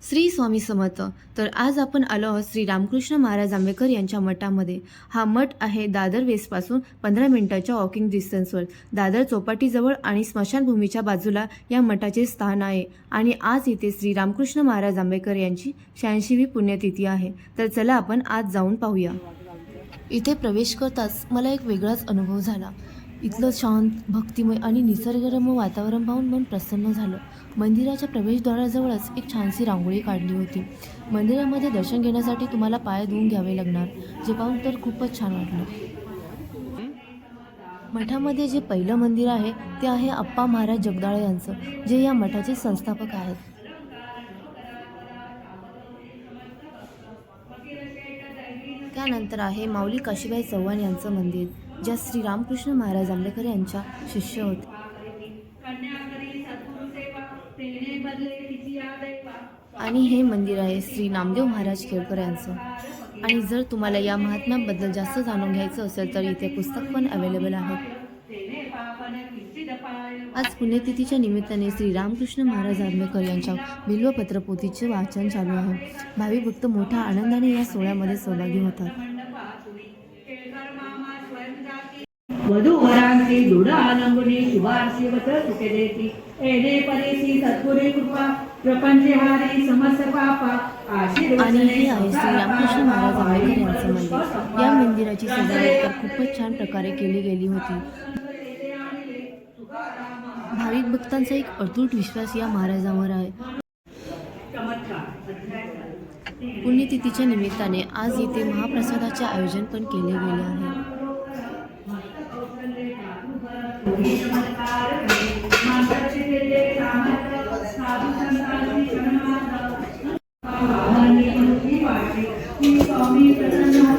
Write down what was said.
श्री स्वामी समर्थ. तर आज आपण आलो आहोत श्री रामकृष्ण महाराज आंबेकर यांच्या मठामध्ये. हा मठ आहे दादर वेस्टपासून 15 मिनिटाच्या वॉकिंग डिस्टन्सवर. दादर चौपाटीजवळ आणि स्मशानभूमीच्या बाजूला या मठाचे स्थान आहे. आणि आज इथे श्री रामकृष्ण महाराज आंबेकर यांची 86वी पुण्यतिथी आहे. तर चला आपण आज जाऊन पाहूया. इथे प्रवेश करताच मला एक वेगळाच अनुभव झाला. इथलं शांत, भक्तिमय आणि निसर्गरम्य वातावरण पाहून मन प्रसन्न झालं. मंदिराच्या प्रवेशद्वाराजवळच एक छानशी रांगोळी काढली होती. मंदिरामध्ये दर्शन घेण्यासाठी तुम्हाला पाय धुवून घ्यावे लागणार, जे पाहून तर खूपच छान वाटलं. मठामध्ये जे पहिलं मंदिर आहे ते आहे अप्पा महाराज जगदाळे यांचं, जे या मठाचे संस्थापक आहेत. त्यानंतर आहे माऊली काशीबाई चव्हाण यांचं मंदिर, ज्या श्री रामकृष्ण महाराज आंबेकर यांच्या शिष्य होते. आणि हे मंदिर आहे श्री नामदेव महाराज केळकर यांचं. आणि जर तुम्हाला या महात्म्याबद्दल जास्त जाणून घ्यायचं असेल तर इथे पुस्तक पण अवेलेबल आहे. आज पुण्यतिथीच्या निमित्ताने श्री रामकृष्ण महाराज आंबेकर यांच्या बिल्वपत्र पोथीचे वाचन चालू आहे. भाविक भक्त मोठ्या आनंदाने या सोहळ्यामध्ये सहभागी होतात. वधूवरांची दृढ आनंदुनी शुभारशी वत सुखे देती एने परेशी सद्गुरी कृपा प्रपंचहारी समस्त पापा आशीर्वाद. आणि हे आहे श्री रामकृष्ण महाराज आंबेकर यांचं मंदिर. या मंदिराची सजावट तर खूपच छान प्रकारे केली गेली होती. भाविक भक्तांचा एक अतूट विश्वास या महाराजांवर आहे. पुण्यतिथीच्या निमित्ताने आज इथे महाप्रसादाचे आयोजन पण केले गेले आहे. स्वामी प्रसन्न